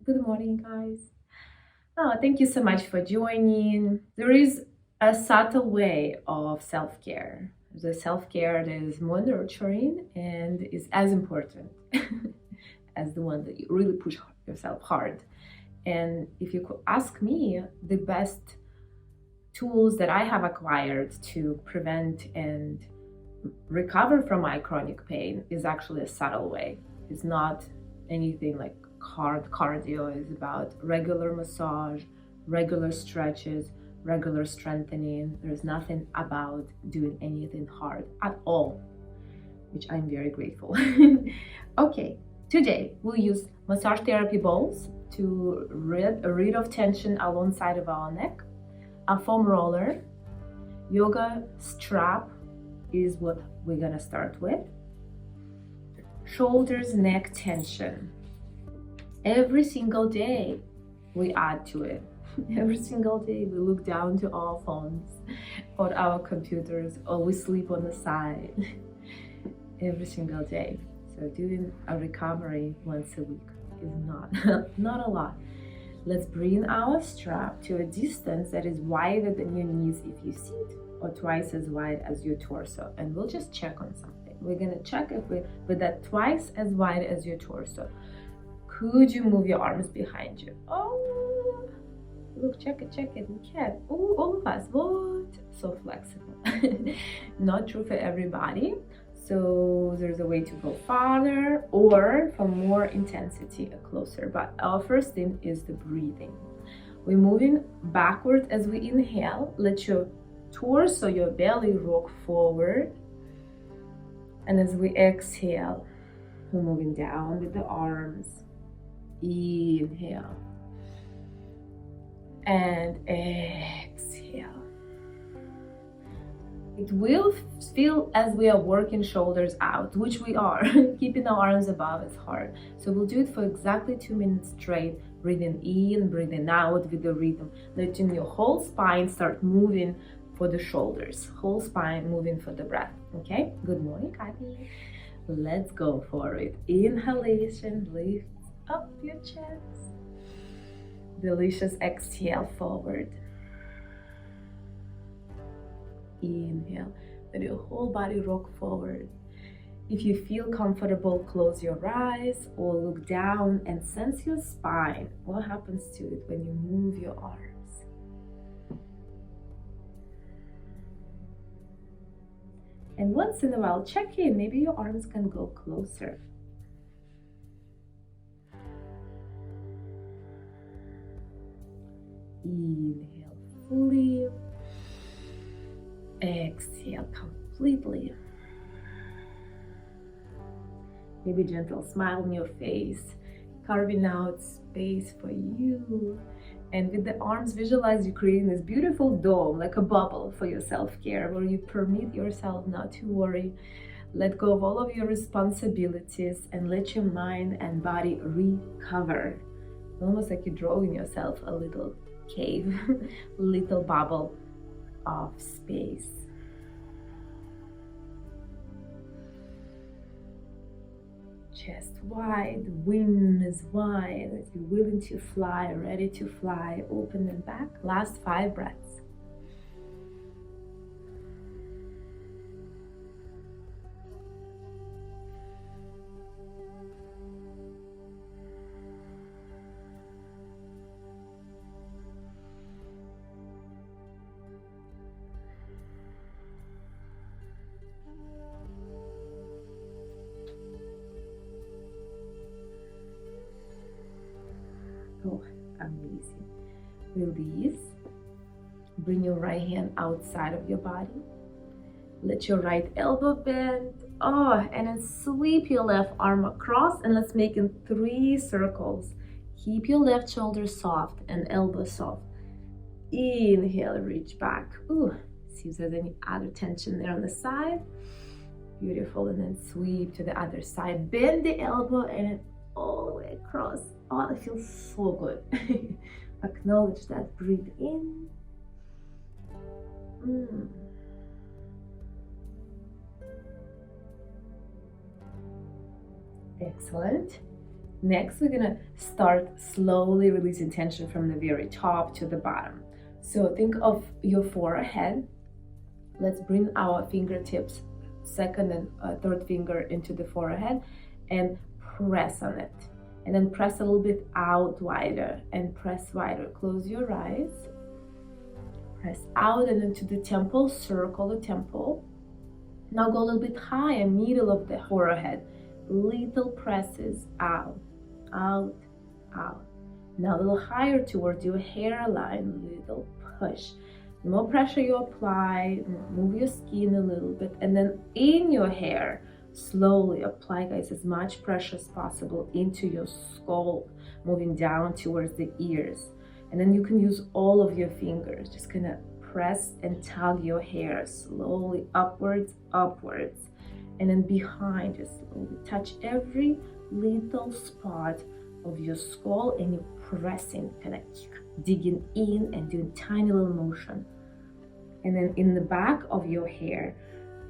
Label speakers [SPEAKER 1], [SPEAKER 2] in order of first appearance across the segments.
[SPEAKER 1] Good morning, guys. Oh, thank you so much for joining. There is a subtle way of self-care. The self-care that is more nurturing and is as important as the one that you really push yourself hard. And if you could ask me, the best tools that I have acquired to prevent and recover from my chronic pain is actually a subtle way. It's not anything like hard cardio. It's about regular massage, regular stretches, regular strengthening. There's nothing about doing anything hard at all, which I'm very grateful. Okay, today we'll use massage therapy balls to rid of tension alongside of our neck, a foam roller, yoga strap is what we're gonna start with. Shoulders, neck tension. Every single day we add to it. Every single day we look down to our phones or our computers, or we sleep on the side. Every single day. So doing a recovery once a week is not a lot. Let's bring our strap to a distance that is wider than your knees if you sit, or twice as wide as your torso. And we'll just check on something. We're gonna check if with that twice as wide as your torso. Could you move your arms behind you? Oh, look, check it, we can. Oh, all of us, what? So flexible. Not true for everybody. So there's a way to go farther or for more intensity closer. But our first thing is the breathing. We're moving backward as we inhale. Let your torso, your belly rock forward. And as we exhale, we're moving down with the arms. Inhale. And exhale. It will feel as we are working shoulders out, which we are. Keeping our arms above is hard. So we'll do it for exactly 2 minutes straight, breathing in, breathing out with the rhythm, letting your whole spine start moving for the shoulders, whole spine moving for the breath. Okay, good morning, Kathy. Let's go for it. Inhalation, lift up your chest. Delicious exhale forward. Inhale, let your whole body rock forward. If you feel comfortable, close your eyes or look down and sense your spine. What happens to it when you move your arms? And once in a while, check in. Maybe your arms can go closer. Inhale fully. Exhale completely. Maybe gentle smile on your face, carving out space for you. And with the arms, visualize you creating this beautiful dome, like a bubble for your self-care, where you permit yourself not to worry. Let go of all of your responsibilities and let your mind and body recover. Almost like you're drawing yourself a little cave, little bubble of space. Chest wide, wing is wide, as you're willing to fly, ready to fly, open and back. Last 5 breaths. Oh, amazing. Release. Bring your right hand outside of your body. Let your right elbow bend. Oh, and then sweep your left arm across and let's make in 3 circles. Keep your left shoulder soft and elbow soft. Inhale, reach back. Ooh, see if there's any other tension there on the side. Beautiful. And then sweep to the other side. Bend the elbow and then all the way across. Oh, that feels so good. Acknowledge that. Breathe in. Excellent. Next, we're gonna start slowly releasing tension from the very top to the bottom. So think of your forehead. Let's bring our fingertips, second and third finger into the forehead and press on it. And then press a little bit out wider and press wider. Close your eyes. Press out and into the temple, circle the temple. Now go a little bit higher, middle of the forehead. Little presses out, out, out. Now a little higher towards your hairline, little push. The more pressure you apply, move your skin a little bit, and then in your hair, slowly apply, guys, as much pressure as possible into your scalp, moving down towards the ears. And then you can use all of your fingers, just gonna press and tug your hair slowly upwards, upwards. And then behind, just slowly touch every little spot of your skull, and you're pressing, kind of digging in and doing tiny little motion. And then in the back of your hair,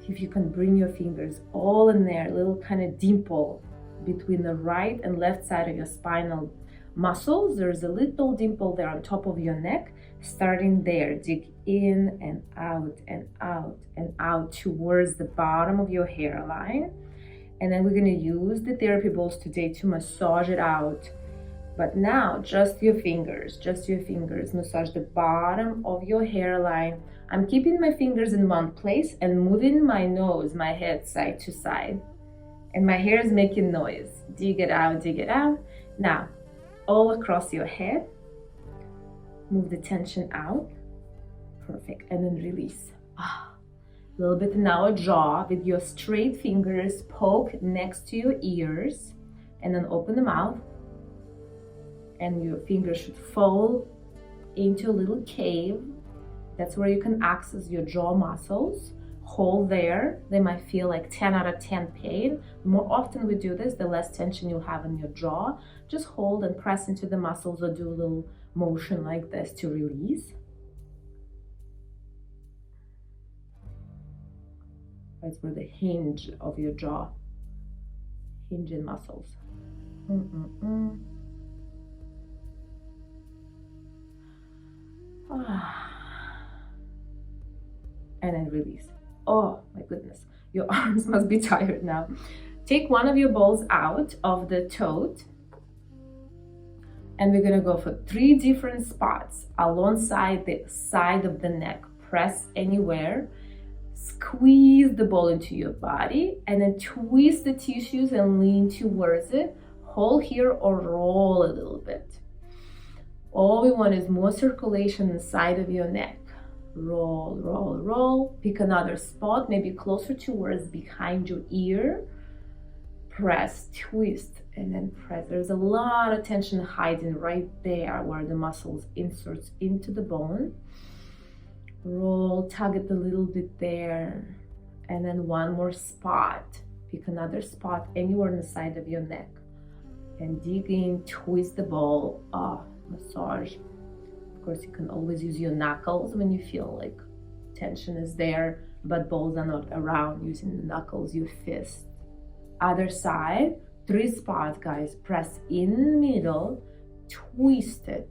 [SPEAKER 1] if you can bring your fingers all in there, little kind of dimple between the right and left side of your spinal muscles. There's a little dimple there on top of your neck. Starting there, dig in and out and out and out towards the bottom of your hairline. And then we're gonna use the therapy balls today to massage it out. But now, just your fingers, massage the bottom of your hairline. I'm keeping my fingers in one place and moving my nose, my head side to side. And my hair is making noise. Dig it out, dig it out. Now, all across your head, move the tension out. Perfect, and then release. A little bit in our jaw with your straight fingers, poke next to your ears, and then open the mouth. And your fingers should fall into a little cave. That's where you can access your jaw muscles. Hold there. They might feel like 10 out of 10 pain. The more often we do this, the less tension you have in your jaw. Just hold and press into the muscles or do a little motion like this to release. That's where the hinge of your jaw, hinging muscles. And then release. Oh my goodness, your arms must be tired now. Take one of your balls out of the tote, and we're gonna go for 3 different spots alongside the side of the neck. Press anywhere, squeeze the ball into your body, and then twist the tissues and lean towards it. Hold here or roll a little bit. All we want is more circulation inside of your neck. Roll, roll, roll. Pick another spot, maybe closer towards behind your ear. Press, twist, and then press. There's a lot of tension hiding right there where the muscles inserts into the bone. Roll, tug it a little bit there. And then one more spot. Pick another spot anywhere on the side of your neck. And dig in, twist the ball. Massage. Of course, you can always use your knuckles when you feel like tension is there, but balls are not around. Using the knuckles, your fist. Other side, 3 spots, guys. Press in the middle, twist it,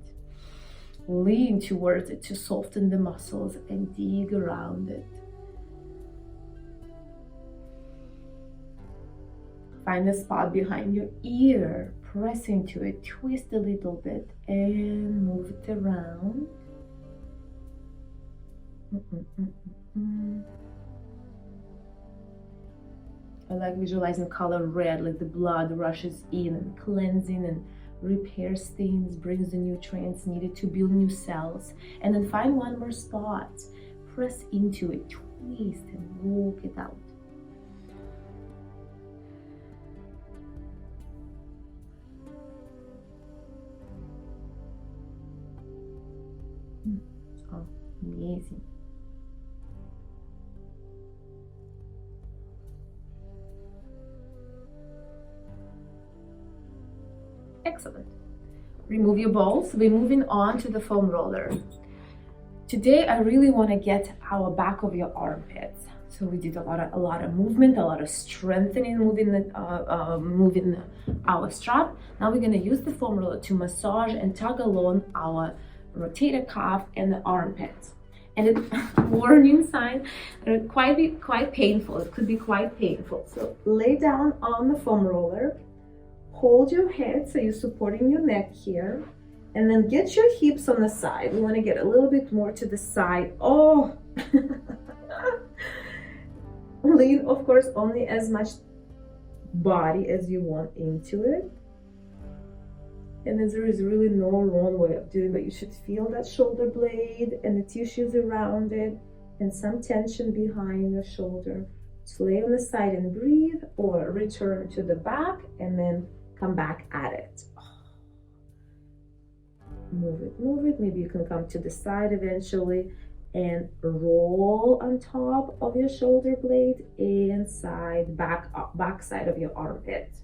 [SPEAKER 1] lean towards it to soften the muscles and dig around it. Find a spot behind your ear, press into it, twist a little bit and move it around. I like visualizing color red, like the blood rushes in and cleansing and repairs things, brings the nutrients needed to build new cells. And then find one more spot, press into it, twist and walk it out. Oh, amazing. Excellent. Remove your balls. We're moving on to the foam roller. Today, I really want to get our back of your armpits. So we did a lot of movement, a lot of strengthening, moving our strap. Now we're gonna use the foam roller to massage and tug along our rotator cuff and the armpits. And it, warning sign, quite painful. It could be quite painful. So lay down on the foam roller, hold your head so you're supporting your neck here, and then get your hips on the side. We want to get a little bit more to the side. Oh. Lean, of course, only as much body as you want into it. And there is really no wrong way of doing it, but you should feel that shoulder blade and the tissues around it and some tension behind your shoulder. So lay on the side and breathe, or return to the back and then come back at it. Move it, move it. Maybe you can come to the side eventually and roll on top of your shoulder blade and back side of your armpit.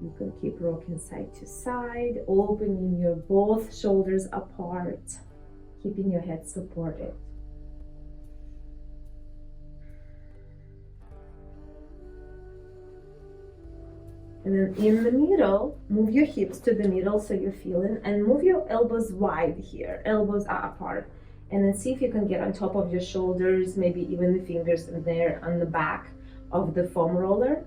[SPEAKER 1] You can keep rocking side to side, opening your both shoulders apart, keeping your head supported. And then in the middle, move your hips to the middle so you're feeling, and move your elbows wide here. Elbows are apart. And then see if you can get on top of your shoulders, maybe even the fingers in there on the back of the foam roller.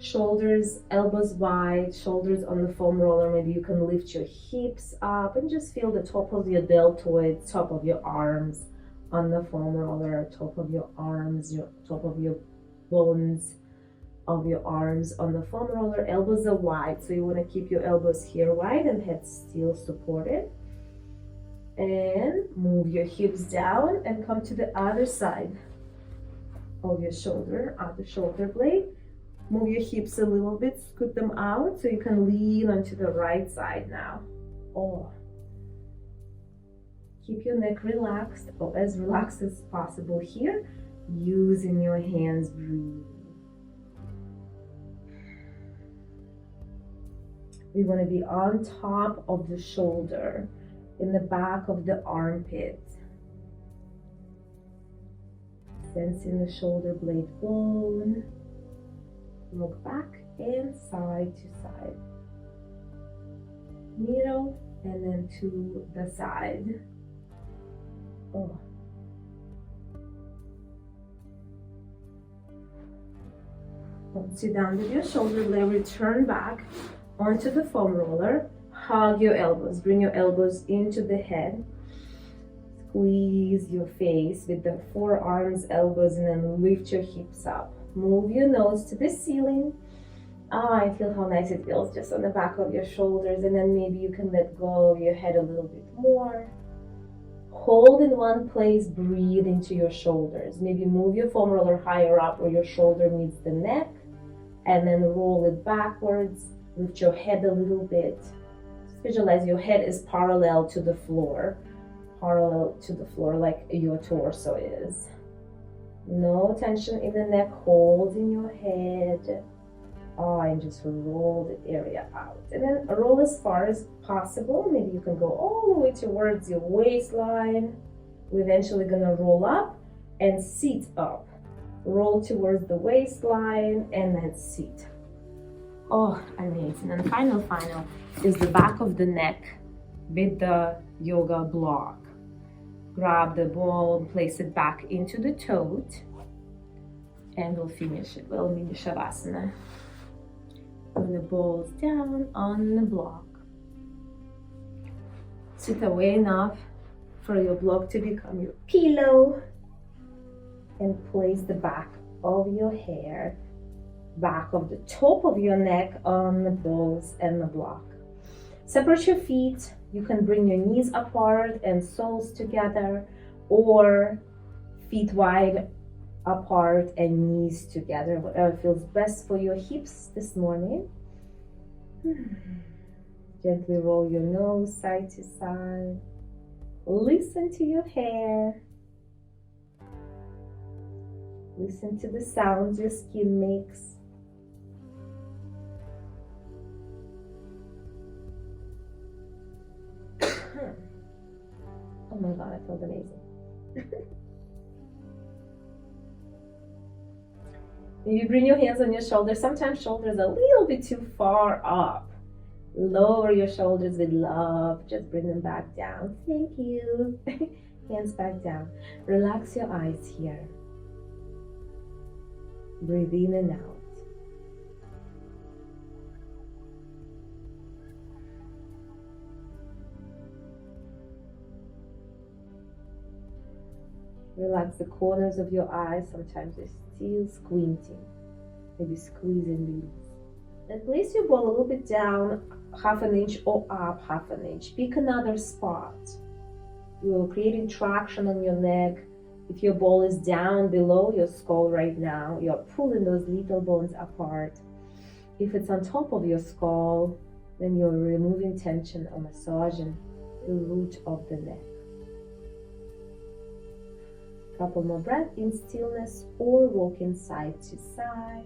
[SPEAKER 1] Shoulders, elbows wide, shoulders on the foam roller. Maybe you can lift your hips up and just feel the top of your deltoids, top of your arms on the foam roller, top of your arms, top of your bones of your arms on the foam roller. Elbows are wide, so you want to keep your elbows here wide and head still supported. And move your hips down and come to the other side of your shoulder, other shoulder blade. Move your hips a little bit, scoot them out so you can lean onto the right side now. Oh. Keep your neck relaxed, or as relaxed as possible here, using your hands. Breathe. We want to be on top of the shoulder, in the back of the armpit. Sensing the shoulder blade bone. Look back and side to side. Middle and then to the side. Oh. Once you're done with your shoulder blade, return back onto the foam roller. Hug your elbows, bring your elbows into the head. Squeeze your face with the forearms, elbows, and then lift your hips up. Move your nose to the ceiling. I feel how nice it feels just on the back of your shoulders, and then maybe you can let go of your head a little bit more. Hold in one place, breathe into your shoulders. Maybe move your foam roller higher up where your shoulder meets the neck, and then roll it backwards. Lift your head a little bit. Visualize your head is parallel to the floor like your torso is. No tension in the neck, hold in your head. And just roll the area out. And then roll as far as possible. Maybe you can go all the way towards your waistline. We're eventually gonna roll up and seat up. Roll towards the waistline and then seat. Oh, amazing. And final is the back of the neck with the yoga block. Grab the ball, place it back into the tote, and we'll finish it. We'll mini shavasana. When the ball's down on the block. Sit away enough for your block to become your pillow, and place the back of your hair, back of the top of your neck on the balls and the block. Separate your feet. You can bring your knees apart and soles together, or feet wide apart and knees together, whatever feels best for your hips this morning. Gently roll your nose side to side. Listen to your hair. Listen to the sounds your skin makes. Oh my God, I felt amazing. Maybe bring your hands on your shoulders. Sometimes shoulders are a little bit too far up. Lower your shoulders with love. Just bring them back down. Thank you. Hands back down. Relax your eyes here. Breathe in and out. Relax the corners of your eyes. Sometimes you're still squinting. Maybe squeeze and release. And place your ball a little bit down, half an inch, or up half an inch. Pick another spot. You're creating traction on your neck. If your ball is down below your skull right now, you're pulling those little bones apart. If it's on top of your skull, then you're removing tension or massaging the root of the neck. Couple more breaths in stillness or walking side to side.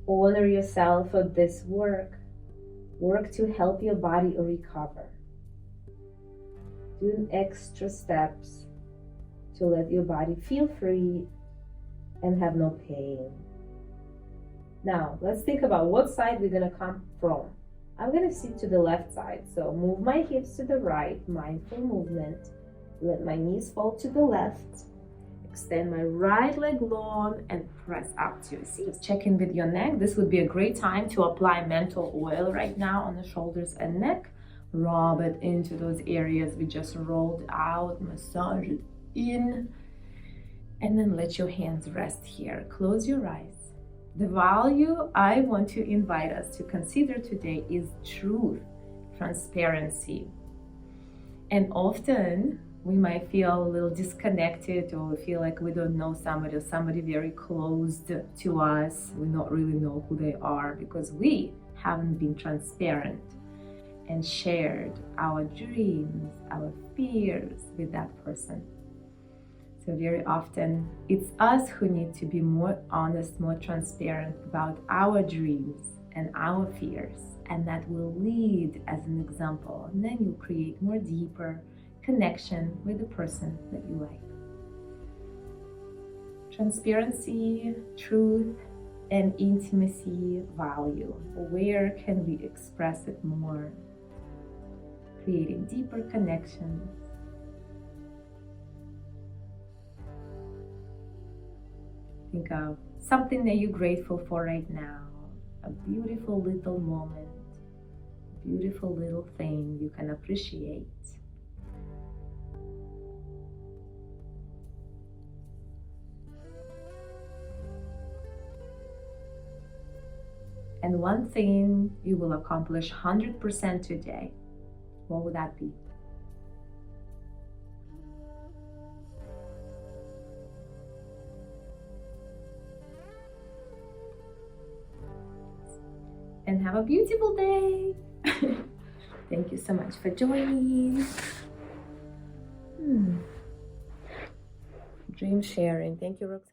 [SPEAKER 1] Honor yourself for this work. Work to help your body recover. Do extra steps to let your body feel free and have no pain. Now, let's think about what side we're gonna come from. I'm gonna sit to the left side, so move my hips to the right, mindful movement. Let my knees fall to the left. Extend my right leg long and press up to a seat. Check in with your neck. This would be a great time to apply mental oil right now on the shoulders and neck. Rub it into those areas we just rolled out, massage it in. And then let your hands rest here. Close your eyes. The value I want to invite us to consider today is truth, transparency. And often we might feel a little disconnected, or we feel like we don't know somebody, or somebody very close to us. We don't really know who they are because we haven't been transparent and shared our dreams, our fears with that person. So very often, it's us who need to be more honest, more transparent about our dreams and our fears. And that will lead as an example. And then you create more deeper connection with the person that you like. Transparency, truth, and intimacy value. Where can we express it more? Creating deeper connections. Think of something that you're grateful for right now, a beautiful little moment, a beautiful little thing you can appreciate. And one thing you will accomplish 100% today, what would that be? And have a beautiful day. Thank you so much for joining. Dream sharing. Thank you, Roxanne.